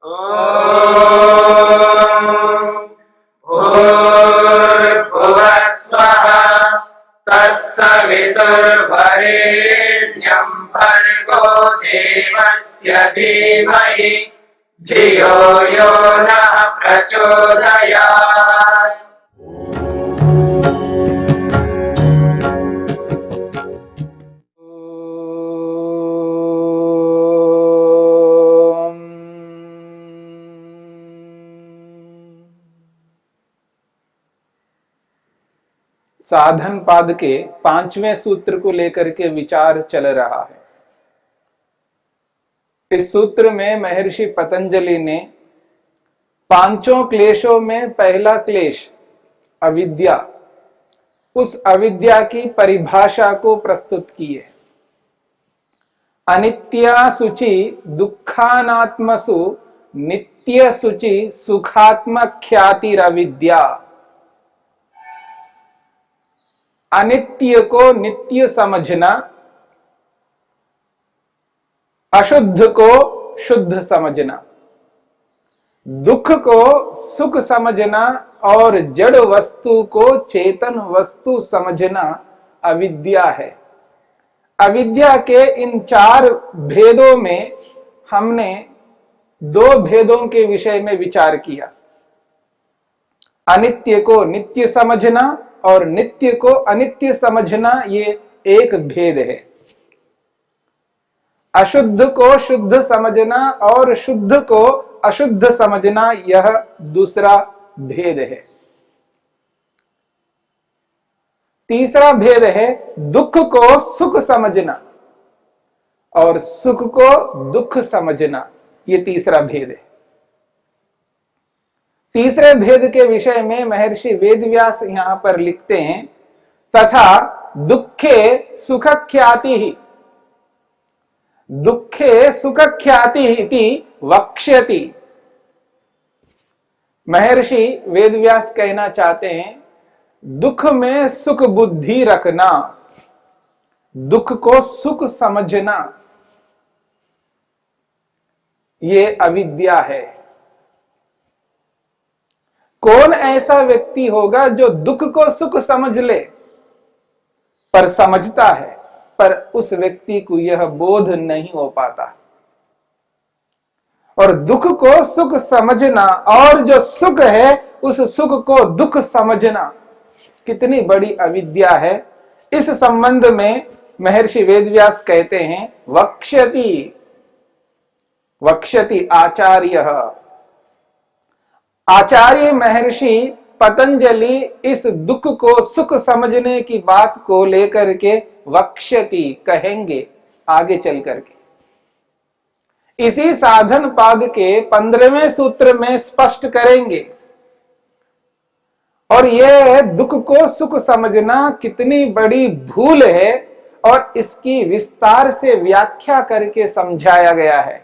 भूर्भुवः स्वः तत्सवितुर्वरेण्यं भर्गो देवस्य धीमहि धियो यो नः प्रचोदयात्। साधन पाद के 5वें सूत्र को लेकर के विचार चल रहा है। इस सूत्र में महर्षि पतंजलि ने पांचों क्लेशों में पहला क्लेश अविद्या, उस अविद्या की परिभाषा को प्रस्तुत किए। अनित्या शुचि दुखानात्मसु नित्य शुचि सुखात्मख्यातिरविद्या। अनित्य को नित्य समझना, अशुद्ध को शुद्ध समझना, दुख को सुख समझना और जड़ वस्तु को चेतन वस्तु समझना अविद्या है। अविद्या के इन चार भेदों में हमने दो भेदों के विषय में विचार किया। अनित्य को नित्य समझना और नित्य को अनित्य समझना, ये एक भेद है। अशुद्ध को शुद्ध समझना और शुद्ध को अशुद्ध समझना, यह दूसरा भेद है। तीसरा भेद है दुख को सुख समझना और सुख को दुख समझना, ये तीसरा भेद है। तीसरे भेद के विषय में महर्षि वेदव्यास यहां पर लिखते हैं, तथा दुखे सुखख्याति ही दुखे सुखख्याति इति वक्ष्यति। महर्षि वेदव्यास कहना चाहते हैं, दुख में सुख बुद्धि रखना, दुख को सुख समझना, ये अविद्या है। कौन ऐसा व्यक्ति होगा जो दुख को सुख समझ ले, पर समझता है, पर उस व्यक्ति को यह बोध नहीं हो पाता। और दुख को सुख समझना और जो सुख है उस सुख को दुख समझना कितनी बड़ी अविद्या है। इस संबंध में महर्षि वेदव्यास कहते हैं, वक्ष्यति वक्ष्यति आचार्य। आचार्य महर्षि पतंजलि इस दुख को सुख समझने की बात को लेकर के वक्ष्यति कहेंगे आगे चल करके। इसी साधन पाद के 15वें सूत्र में स्पष्ट करेंगे। और यह दुख को सुख समझना कितनी बड़ी भूल है और इसकी विस्तार से व्याख्या करके समझाया गया है।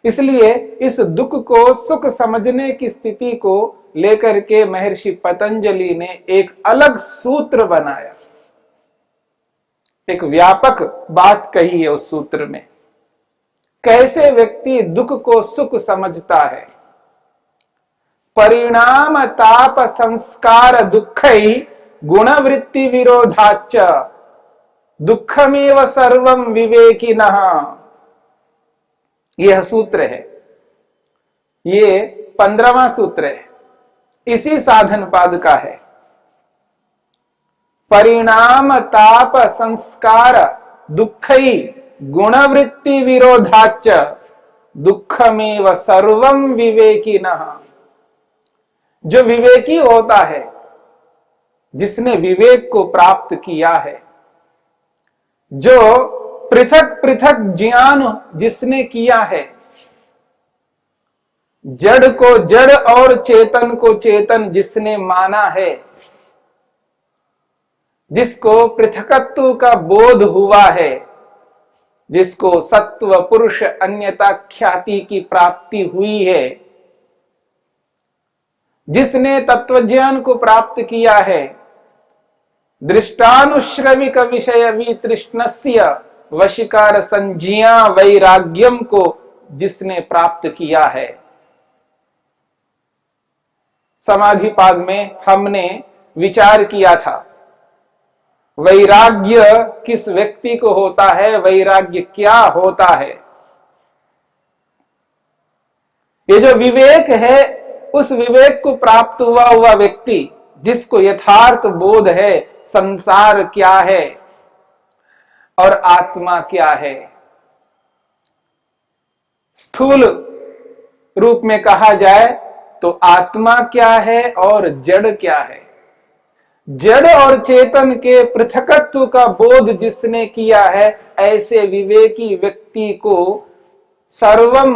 इसलिए इस दुख को सुख समझने की स्थिति को लेकर के महर्षि पतंजलि ने एक अलग सूत्र बनाया, एक व्यापक बात कही है उस सूत्र में। कैसे व्यक्ति दुख को सुख समझता है। परिणाम ताप संस्कार दुःखै गुणवृत्ति विरोधाच्च दुःखमेव सर्वं विवेकिनः। यह सूत्र है, ये 15वां सूत्र है, इसी साधन पाद का है। परिणाम ताप संस्कार दुःखै गुणवृत्ति विरोधाच्च दुःखमेव सर्वं विवेकिनः। जो विवेकी होता है, जिसने विवेक को प्राप्त किया है, जो पृथक पृथक ज्ञान जिसने किया है, जड़ को जड़ और चेतन को चेतन जिसने माना है, जिसको पृथकत्व का बोध हुआ है, जिसको सत्व पुरुष अन्यता ख्याति की प्राप्ति हुई है, जिसने तत्वज्ञान को प्राप्त किया है, दृष्टानुश्रविक विषय वितृष्णस्य वशीकार संज्ञा वैराग्यम को जिसने प्राप्त किया है। समाधिपाद में हमने विचार किया था वैराग्य किस व्यक्ति को होता है, वैराग्य क्या होता है। ये जो विवेक है, उस विवेक को प्राप्त हुआ व्यक्ति जिसको यथार्थ बोध है संसार क्या है और आत्मा क्या है। स्थूल रूप में कहा जाए तो आत्मा क्या है और जड़ क्या है। जड़ और चेतन के पृथकत्व का बोध जिसने किया है, ऐसे विवेकी व्यक्ति को सर्वम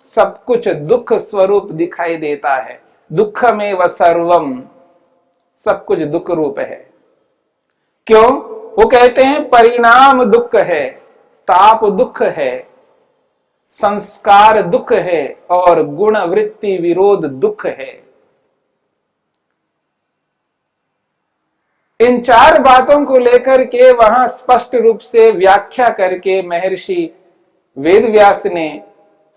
सब कुछ दुख स्वरूप दिखाई देता है। दुख में व सर्वम, सब कुछ दुख रूप है। क्यों? वो कहते हैं परिणाम दुख है, ताप दुख है, संस्कार दुख है और गुण वृत्ति विरोध दुख है। इन चार बातों को लेकर के वहां स्पष्ट रूप से व्याख्या करके महर्षि वेदव्यास ने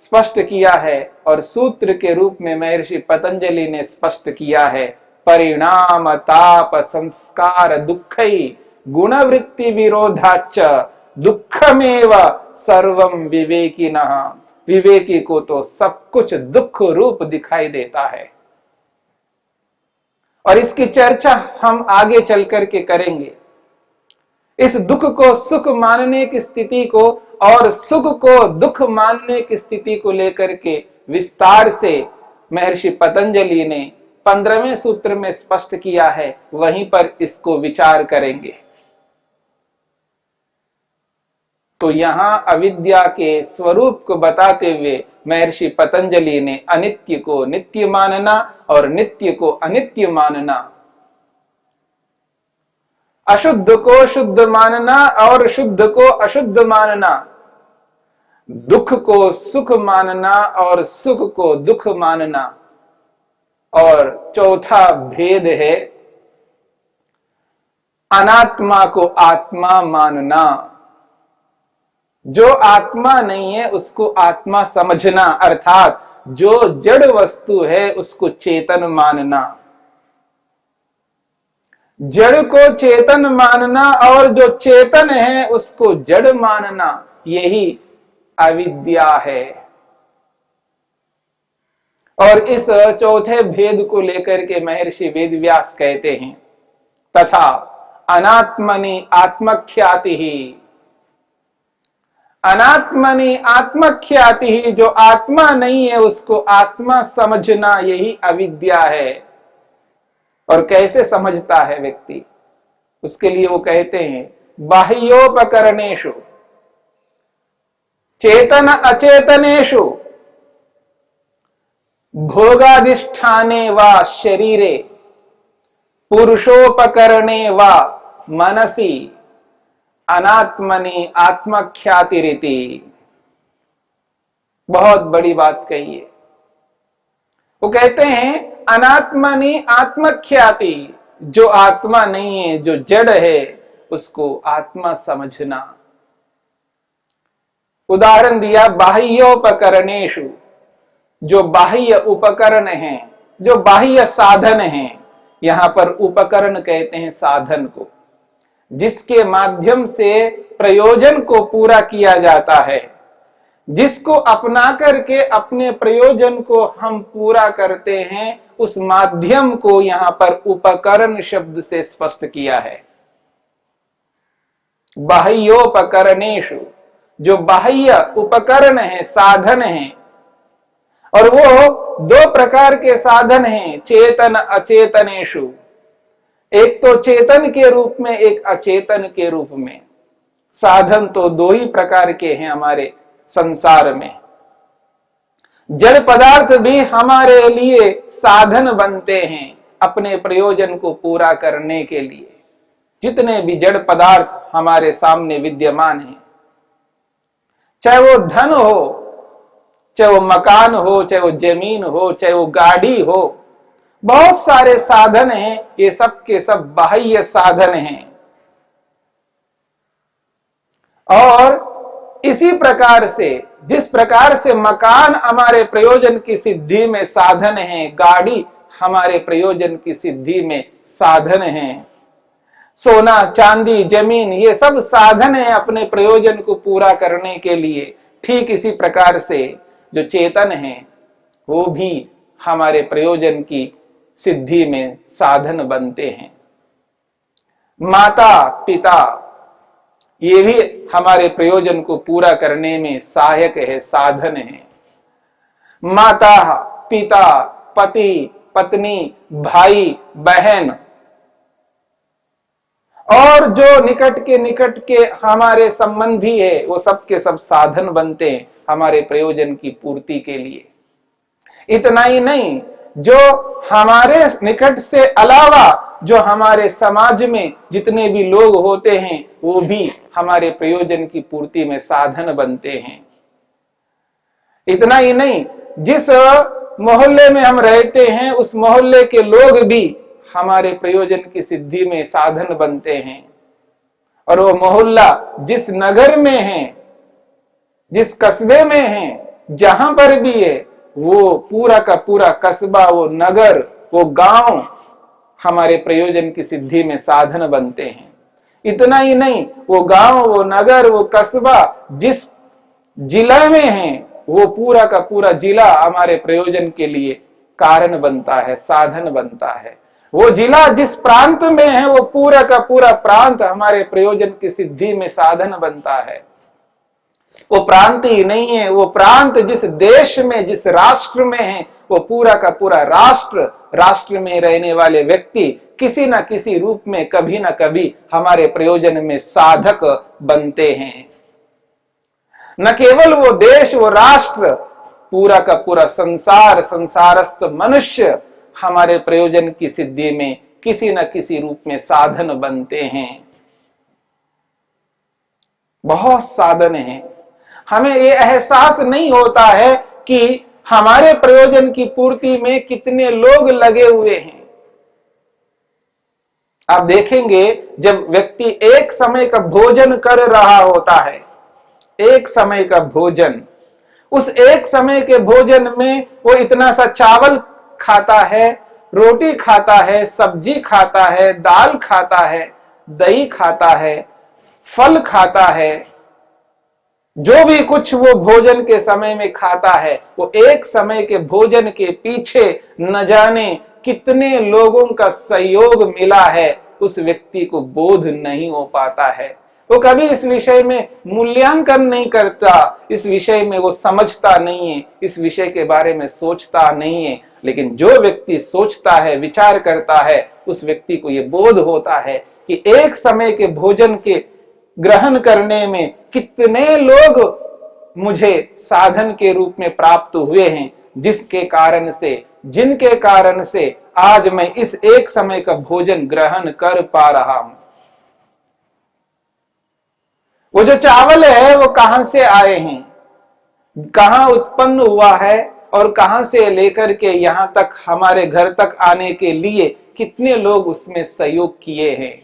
स्पष्ट किया है और सूत्र के रूप में महर्षि पतंजलि ने स्पष्ट किया है। परिणाम ताप संस्कार दुःखै गुणवृत्ति विरोधाच दुःखमेव सर्वम विवेकिनः। विवेकी को तो सब कुछ दुख रूप दिखाई देता है। और इसकी चर्चा हम आगे चल करके करेंगे। इस दुख को सुख मानने की स्थिति को और सुख को दुख मानने की स्थिति को लेकर के विस्तार से महर्षि पतंजलि ने 15वें सूत्र में स्पष्ट किया है। वहीं पर इसको विचार करेंगे। तो यहां अविद्या के स्वरूप को बताते हुए महर्षि पतंजलि ने अनित्य को नित्य मानना और नित्य को अनित्य मानना, अशुद्ध को शुद्ध मानना और शुद्ध को अशुद्ध मानना, दुख को सुख मानना और सुख को दुख मानना, और चौथा भेद है अनात्मा को आत्मा मानना। जो आत्मा नहीं है उसको आत्मा समझना, अर्थात जो जड़ वस्तु है उसको चेतन मानना। जड़ को चेतन मानना और जो चेतन है उसको जड़ मानना, यही अविद्या है। और इस चौथे भेद को लेकर के महर्षि वेदव्यास कहते हैं तथा अनात्मनि आत्मख्याति ही। अनात्मनि आत्मख्याति ही, जो आत्मा नहीं है उसको आत्मा समझना, यही अविद्या है। और कैसे समझता है व्यक्ति? उसके लिए वो कहते हैं बाह्योपकरणेषु चेतन अचेतनेषु भोगाधिष्ठाने वा शरीरे पुरुषोपकरणे वा मनसी अनात्मनि आत्मख्याति रीति। बहुत बड़ी बात कही है। वो कहते हैं अनात्मनि आत्मख्याति, जो आत्मा नहीं है, जो जड़ है, उसको आत्मा समझना। उदाहरण दिया बाह्योपकरणेषु, जो बाह्य उपकरण हैं, जो बाह्य साधन हैं। यहां पर उपकरण कहते हैं साधन को, जिसके माध्यम से प्रयोजन को पूरा किया जाता है, जिसको अपना करके अपने प्रयोजन को हम पूरा करते हैं, उस माध्यम को यहां पर उपकरण शब्द से स्पष्ट किया है। बाह्योपकरणेषु, जो बाह्य उपकरण है, साधन है, और वो दो प्रकार के साधन हैं, चेतन अचेतनेषु। एक तो चेतन के रूप में, एक अचेतन के रूप में। साधन तो दो ही प्रकार के हैं हमारे संसार में। जड़ पदार्थ भी हमारे लिए साधन बनते हैं अपने प्रयोजन को पूरा करने के लिए। जितने भी जड़ पदार्थ हमारे सामने विद्यमान हैं, चाहे वो धन हो, चाहे वो मकान हो, चाहे वो जमीन हो, चाहे वो गाड़ी हो, बहुत सारे साधन हैं। ये सब के सब बाह्य साधन हैं। और इसी प्रकार से जिस प्रकार से मकान हमारे प्रयोजन की सिद्धि में साधन है, गाड़ी हमारे प्रयोजन की सिद्धि में साधन है, सोना चांदी जमीन ये सब साधन है अपने प्रयोजन को पूरा करने के लिए, ठीक इसी प्रकार से जो चेतन है वो भी हमारे प्रयोजन की सिद्धि में साधन बनते हैं। माता पिता ये भी हमारे प्रयोजन को पूरा करने में सहायक है, साधन है। माता पिता पति पत्नी भाई बहन और जो निकट के हमारे संबंधी है वो सब के सब साधन बनते हैं हमारे प्रयोजन की पूर्ति के लिए। इतना ही नहीं, जो हमारे निकट से अलावा जो हमारे समाज में जितने भी लोग होते हैं वो भी हमारे प्रयोजन की पूर्ति में साधन बनते हैं। इतना ही नहीं, जिस मोहल्ले में हम रहते हैं उस मोहल्ले के लोग भी हमारे प्रयोजन की सिद्धि में साधन बनते हैं। और वो मोहल्ला जिस नगर में है, जिस कस्बे में है, जहां पर भी है, वो पूरा का पूरा कस्बा, वो नगर, वो गांव हमारे प्रयोजन की सिद्धि में साधन बनते हैं। इतना ही नहीं, वो गांव, वो नगर, वो कस्बा जिस जिला में है वो पूरा का पूरा जिला हमारे प्रयोजन के लिए कारण बनता है, साधन बनता है। वो जिला जिस प्रांत में है वो पूरा का पूरा प्रांत हमारे प्रयोजन की सिद्धि में साधन बनता है। वो प्रांत ही नहीं है, वो प्रांत जिस देश में जिस राष्ट्र में है वो पूरा का पूरा राष्ट्र में रहने वाले व्यक्ति किसी न किसी रूप में कभी न कभी हमारे प्रयोजन में साधक बनते हैं। न केवल वो देश, वो राष्ट्र, पूरा का पूरा संसार, संसारस्थ मनुष्य हमारे प्रयोजन की सिद्धि में किसी न किसी रूप में साधन बनते हैं। बहुत साधन हैं। हमें ये एहसास नहीं होता है कि हमारे प्रयोजन की पूर्ति में कितने लोग लगे हुए हैं। आप देखेंगे जब व्यक्ति एक समय का भोजन कर रहा होता है, एक समय का भोजन, उस एक समय के भोजन में वो इतना सा चावल खाता है, रोटी खाता है, सब्जी खाता है, दाल खाता है, दही खाता है, फल खाता है, जो भी कुछ वो भोजन के समय में खाता है, वो एक समय के भोजन के पीछे न जाने कितने लोगों का सहयोग मिला है, उस व्यक्ति को बोध नहीं हो पाता है। वो कभी इस विषय में मूल्यांकन नहीं करता, इस विषय में वो समझता नहीं है, इस विषय के बारे में सोचता नहीं है। लेकिन जो व्यक्ति सोचता है, विचार करता है, उस व्यक्ति को ये बोध होता है कि एक समय के भोजन के ग्रहण करने में कितने लोग मुझे साधन के रूप में प्राप्त हुए हैं, जिनके कारण से आज मैं इस एक समय का भोजन ग्रहण कर पा रहा हूं। वो जो चावल है वो कहां से आए हैं, कहां उत्पन्न हुआ है और कहां से लेकर के यहां तक हमारे घर तक आने के लिए कितने लोग उसमें सहयोग किए हैं।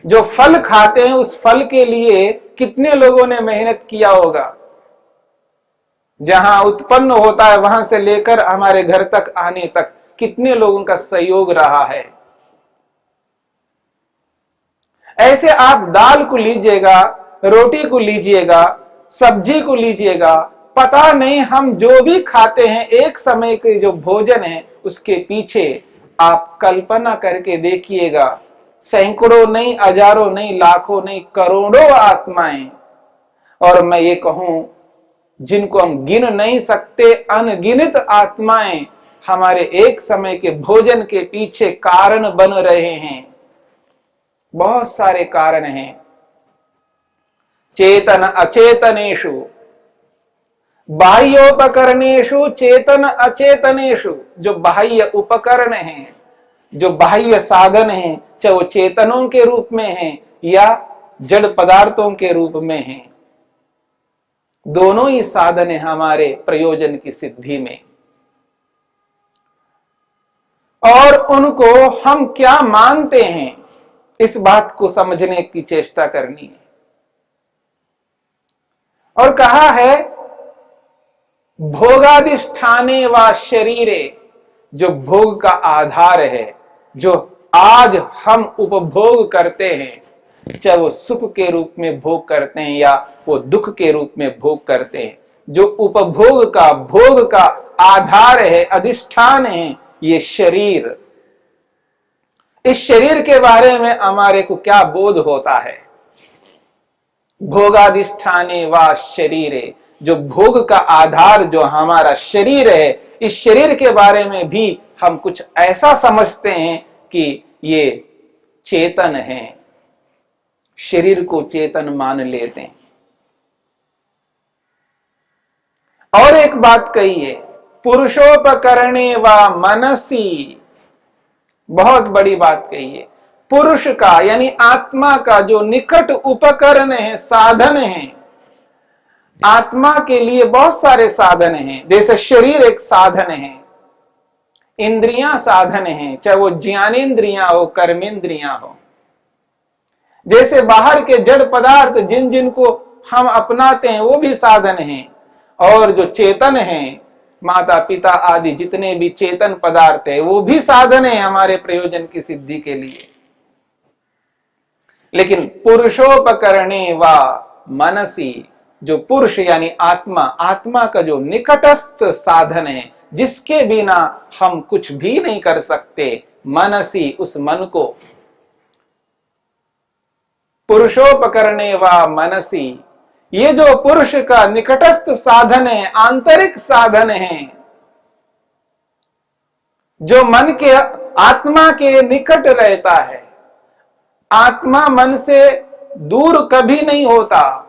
जो फल खाते हैं उस फल के लिए कितने लोगों ने मेहनत किया होगा, जहां उत्पन्न होता है वहां से लेकर हमारे घर तक आने तक कितने लोगों का सहयोग रहा है। ऐसे आप दाल को लीजिएगा, रोटी को लीजिएगा, सब्जी को लीजिएगा, पता नहीं हम जो भी खाते हैं एक समय के जो भोजन है उसके पीछे आप कल्पना करके देखिएगा, सैकड़ों नहीं, हजारों नहीं, लाखों नहीं, करोड़ों आत्माएं, और मैं ये कहूं जिनको हम गिन नहीं सकते, अनगिनत आत्माएं हमारे एक समय के भोजन के पीछे कारण बन रहे हैं। बहुत सारे कारण हैं। चेतन अचेतनेषु, बाह्योपकरणेषु, चेतन अचेतनेषु, जो बाह्य उपकरण हैं, जो बाह्य साधन हैं, चाहे वो चेतनों के रूप में हैं या जड़ पदार्थों के रूप में हैं, दोनों ही साधन है हमारे प्रयोजन की सिद्धि में। और उनको हम क्या मानते हैं, इस बात को समझने की चेष्टा करनी है। और कहा है भोगाधिष्ठाने व शरीरे, जो भोग का आधार है, जो आज हम उपभोग करते हैं, चाहे वो सुख के रूप में भोग करते हैं या वो दुख के रूप में भोग करते हैं, जो उपभोग का भोग का आधार है, अधिष्ठान है, ये शरीर। इस शरीर के बारे में हमारे को क्या बोध होता है? भोगाधिष्ठाने व शरीरे, जो भोग का आधार जो हमारा शरीर है, इस शरीर के बारे में भी हम कुछ ऐसा समझते हैं कि ये चेतन है, शरीर को चेतन मान लेते हैं। और एक बात कही है, पुरुषोपकरणे व मनसी, बहुत बड़ी बात कही है। पुरुष का यानी आत्मा का जो निकट उपकरण है, साधन है, आत्मा के लिए बहुत सारे साधन हैं। जैसे शरीर एक साधन है, इंद्रियां साधन हैं, चाहे वो ज्ञानेंद्रियां हो, कर्मेंद्रियां हो। जैसे बाहर के जड़ पदार्थ जिन जिन को हम अपनाते हैं वो भी साधन हैं, और जो चेतन हैं, माता पिता आदि जितने भी चेतन पदार्थ है वो भी साधन है हमारे प्रयोजन की सिद्धि के लिए। लेकिन पुरुषोपकरणे व मनसी, जो पुरुष यानी आत्मा, आत्मा का जो निकटस्थ साधन है, जिसके बिना हम कुछ भी नहीं कर सकते, मनसी, उस मन को, पुरुषोपकरणे व मनसी, ये जो पुरुष का निकटस्थ साधन है, आंतरिक साधन है, जो मन के आत्मा के निकट रहता है। आत्मा मन से दूर कभी नहीं होता,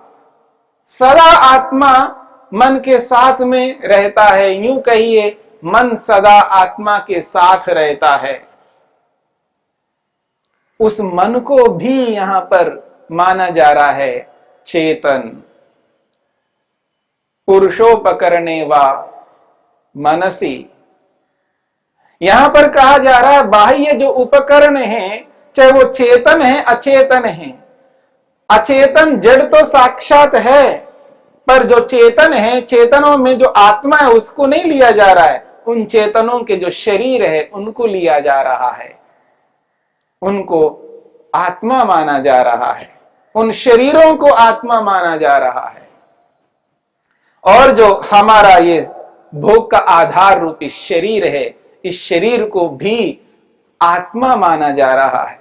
सदा आत्मा मन के साथ में रहता है। यूं कहिए, मन सदा आत्मा के साथ रहता है। उस मन को भी यहां पर माना जा रहा है चेतन। पुरुषोपकरणे व मनसी, यहां पर कहा जा रहा है बाह्य जो उपकरण है, चाहे वो चेतन है अचेतन है। अचेतन जड़ तो साक्षात है, पर जो चेतन है, चेतनों में जो आत्मा है उसको नहीं लिया जा रहा है। उन चेतनों के जो शरीर है उनको लिया जा रहा है, उनको आत्मा माना जा रहा है, उन शरीरों को आत्मा माना जा रहा है। और जो हमारा ये भोग का आधार रूपी शरीर है, इस शरीर को भी आत्मा माना जा रहा है।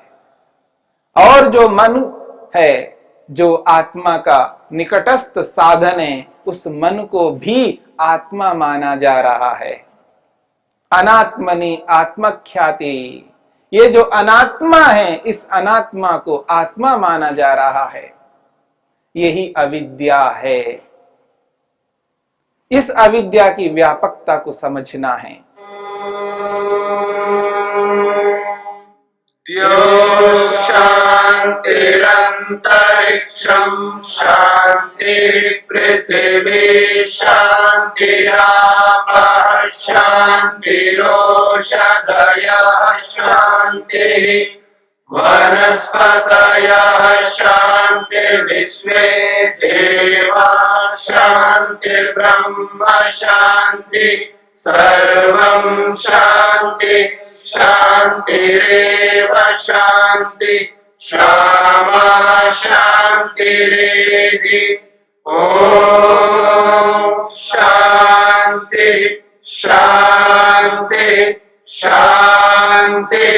और जो मन है, जो आत्मा का निकटस्थ साधन है, उस मन को भी आत्मा माना जा रहा है। अनात्मनि आत्मख्याति, ये जो अनात्मा है, इस अनात्मा को आत्मा माना जा रहा है। यही अविद्या है। इस अविद्या की व्यापकता को समझना है। शांतिरंतरिक्षं शांति पृथिवी शांतिरापः शांतिरोषधयः शांतिः वनस्पतयः शांतिर्विश्वे देवाः शांतिर्ब्रह्म शांति सर्वं शांति शांतिरेव शांति क्षमा शांतिरेधि। ओम शांति शांति शांति।